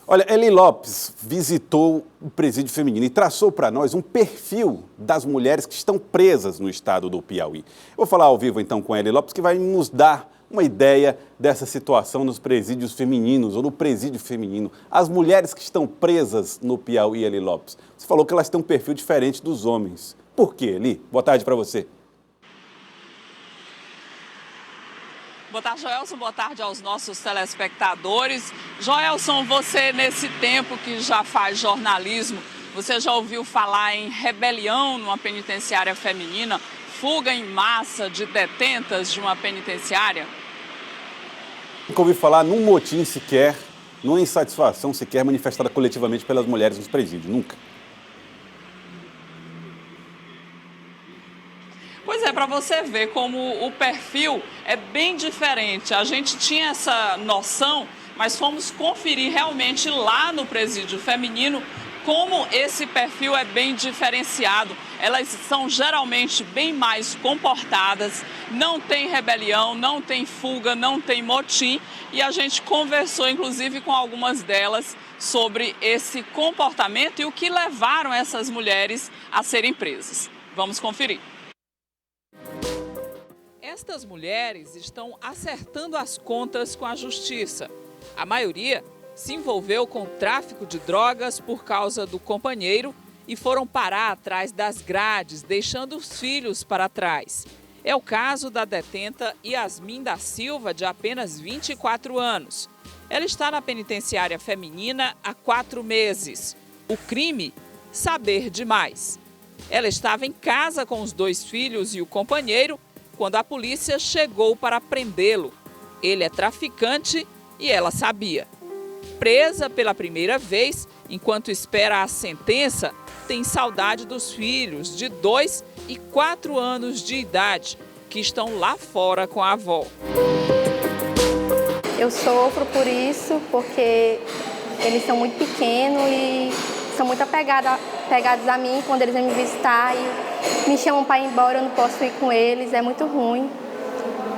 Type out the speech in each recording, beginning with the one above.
Olha, Eli Lopes visitou o presídio feminino e traçou para nós um perfil das mulheres que estão presas no estado do Piauí. Eu vou falar ao vivo então com Eli Lopes, que vai nos dar uma ideia dessa situação nos presídios femininos ou no presídio feminino. As mulheres que estão presas no Piauí, Eli Lopes, você falou que elas têm um perfil diferente dos homens. Por quê, Eli? Boa tarde para você. Boa tarde, Joelson. Boa tarde aos nossos telespectadores. Joelson, você nesse tempo que já faz jornalismo, você já ouviu falar em rebelião numa penitenciária feminina, fuga em massa de detentas de uma penitenciária? Nunca ouvi falar num motim sequer, numa insatisfação sequer manifestada coletivamente pelas mulheres nos presídios, nunca. Pois é, para você ver como o perfil é bem diferente. A gente tinha essa noção, mas fomos conferir realmente lá no presídio feminino como esse perfil é bem diferenciado. Elas são geralmente bem mais comportadas, não tem rebelião, não tem fuga, não tem motim. E a gente conversou inclusive com algumas delas sobre esse comportamento e o que levaram essas mulheres a serem presas. Vamos conferir. Estas mulheres estão acertando as contas com a justiça. A maioria se envolveu com tráfico de drogas por causa do companheiro e foram parar atrás das grades, deixando os filhos para trás. É o caso da detenta Yasmin da Silva, de apenas 24 anos. Ela está na penitenciária feminina há 4 meses. O crime? Saber demais. Ela estava em casa com os 2 filhos e o companheiro quando a polícia chegou para prendê-lo. Ele é traficante e ela sabia. Presa pela primeira vez, enquanto espera a sentença, tem saudade dos filhos de 2 e 4 anos de idade, que estão lá fora com a avó. Eu sofro por isso, porque eles são muito pequenos e são muito apegados a mim quando eles vêm me visitar e me chamam para ir embora, eu não posso ir com eles, é muito ruim.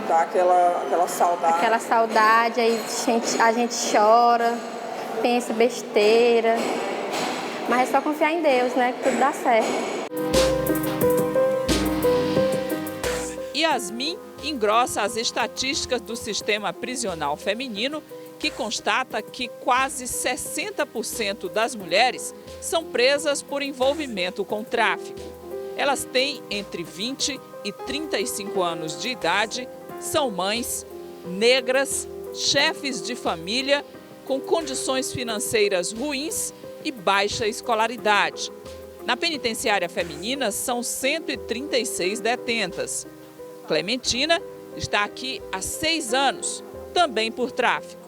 Dá aquela saudade. Aquela saudade, aí a gente chora, pensa besteira, mas é só confiar em Deus, né, que tudo dá certo. Yasmin engrossa as estatísticas do sistema prisional feminino, que constata que quase 60% das mulheres são presas por envolvimento com tráfico. Elas têm entre 20 e 35 anos de idade, são mães, negras, chefes de família, com condições financeiras ruins e baixa escolaridade. Na penitenciária feminina são 136 detentas. Clementina está aqui há 6 anos, também por tráfico.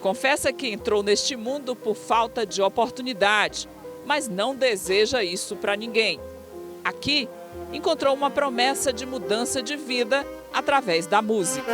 Confessa que entrou neste mundo por falta de oportunidade, mas não deseja isso para ninguém. Aqui, encontrou uma promessa de mudança de vida através da música.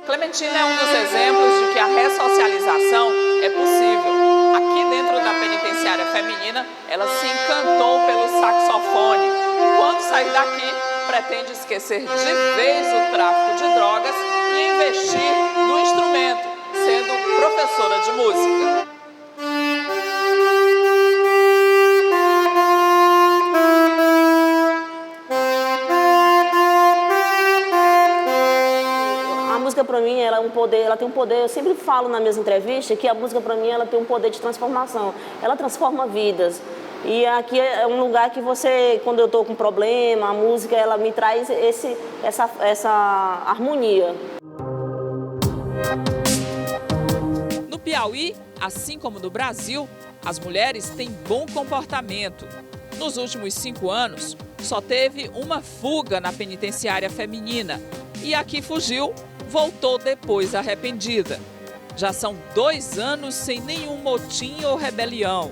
Clementina é um dos exemplos de que a ressocialização é possível. Aqui dentro da penitenciária feminina, ela se encantou pelo saxofone. E quando sair daqui, pretende esquecer de vez o tráfico de drogas e investir no instrumento, sendo professora de música. Para mim, ela tem um poder, eu sempre falo nas minhas entrevistas que a música para mim ela tem um poder de transformação, ela transforma vidas. E aqui é um lugar que você, quando eu estou com problema, a música ela me traz essa harmonia. No Piauí, assim como no Brasil, as mulheres têm bom comportamento. Nos últimos 5 anos, só teve uma fuga na penitenciária feminina e a que fugiu voltou depois arrependida. Já são 2 anos sem nenhum motim ou rebelião.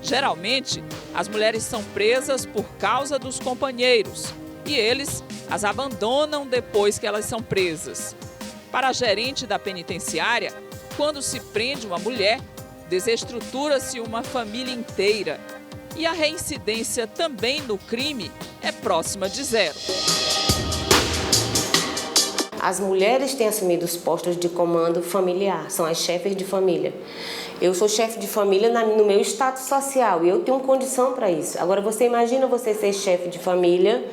Geralmente, as mulheres são presas por causa dos companheiros e eles as abandonam depois que elas são presas. Para a gerente da penitenciária, quando se prende uma mulher, desestrutura-se uma família inteira. E a reincidência também no crime é próxima de zero. As mulheres têm assumido os postos de comando familiar, são as chefes de família. Eu sou chefe de família no meu status social e eu tenho condição para isso. Agora você imagina você ser chefe de família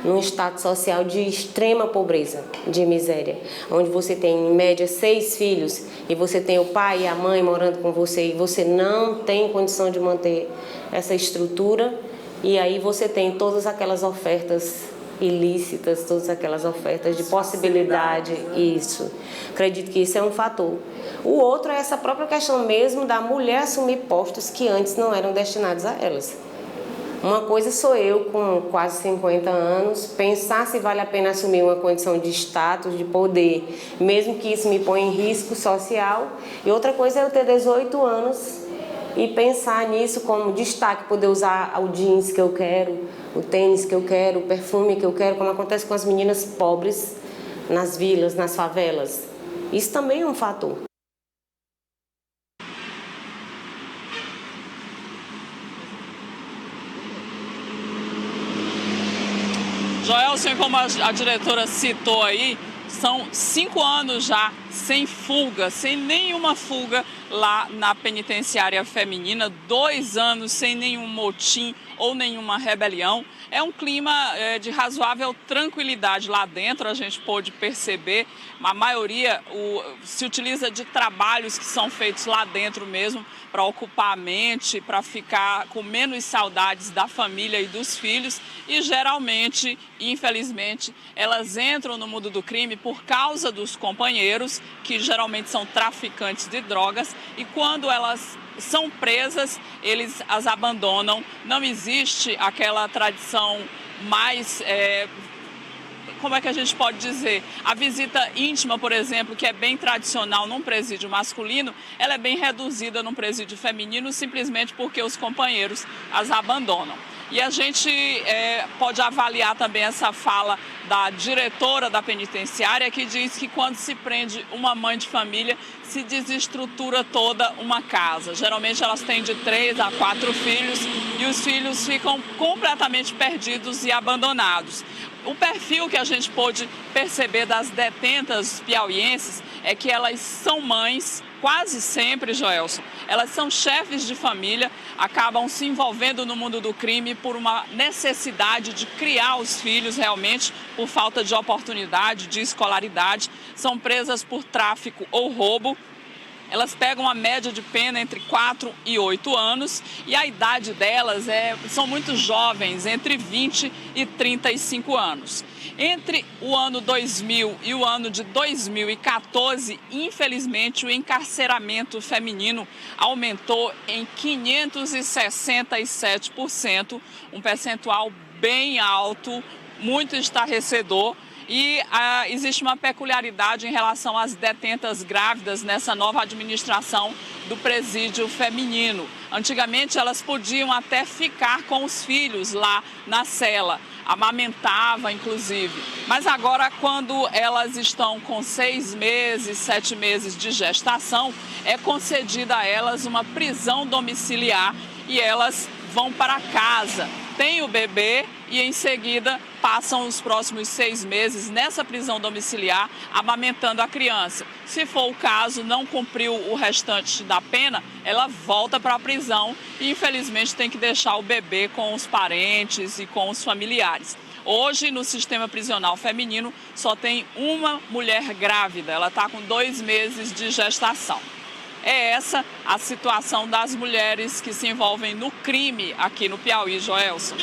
num status social de extrema pobreza, de miséria, onde você tem em média 6 filhos e você tem o pai e a mãe morando com você e você não tem condição de manter essa estrutura e aí você tem todas aquelas ofertas ilícitas, todas aquelas ofertas de possibilidade, isso. Acredito que isso é um fator. O outro é essa própria questão mesmo da mulher assumir postos que antes não eram destinados a elas. Uma coisa sou eu, com quase 50 anos, pensar se vale a pena assumir uma condição de status, de poder, mesmo que isso me ponha em risco social. E outra coisa é eu ter 18 anos e pensar nisso como destaque, poder usar o jeans que eu quero, o tênis que eu quero, o perfume que eu quero, como acontece com as meninas pobres nas vilas, nas favelas. Isso também é um fator. Joelson, como a diretora citou aí, são 5 anos já sem fuga, sem nenhuma fuga lá na penitenciária feminina, 2 anos sem nenhum motim ou nenhuma rebelião. É um clima de razoável tranquilidade lá dentro, a gente pôde perceber. A maioria se utiliza de trabalhos que são feitos lá dentro mesmo, para ocupar a mente, para ficar com menos saudades da família e dos filhos. E geralmente, infelizmente, elas entram no mundo do crime por causa dos companheiros, que geralmente são traficantes de drogas, e quando elas são presas, eles as abandonam. Não existe aquela tradição mais, como é que a gente pode dizer? A visita íntima, por exemplo, que é bem tradicional num presídio masculino, ela é bem reduzida num presídio feminino, simplesmente porque os companheiros as abandonam. E a gente pode avaliar também essa fala da diretora da penitenciária, que diz que quando se prende uma mãe de família, se desestrutura toda uma casa. Geralmente elas têm de 3 a 4 filhos e os filhos ficam completamente perdidos e abandonados. O perfil que a gente pôde perceber das detentas piauienses é que elas são mães, quase sempre, Joelson. Elas são chefes de família, acabam se envolvendo no mundo do crime por uma necessidade de criar os filhos realmente, por falta de oportunidade, de escolaridade. São presas por tráfico ou roubo. Elas pegam a média de pena entre 4 e 8 anos e a idade delas são muito jovens, entre 20 e 35 anos. Entre o ano 2000 e o ano de 2014, infelizmente, o encarceramento feminino aumentou em 567%, um percentual bem alto, muito estarrecedor. E existe uma peculiaridade em relação às detentas grávidas nessa nova administração do presídio feminino. Antigamente, elas podiam até ficar com os filhos lá na cela, amamentava, inclusive. Mas agora, quando elas estão com 6 meses, 7 meses de gestação, é concedida a elas uma prisão domiciliar e elas vão para casa, têm o bebê e em seguida passam os próximos 6 meses nessa prisão domiciliar amamentando a criança. Se for o caso, não cumpriu o restante da pena, ela volta para a prisão e infelizmente tem que deixar o bebê com os parentes e com os familiares. Hoje, no sistema prisional feminino, só tem uma mulher grávida, ela está com 2 meses de gestação. É essa a situação das mulheres que se envolvem no crime aqui no Piauí, Joelson.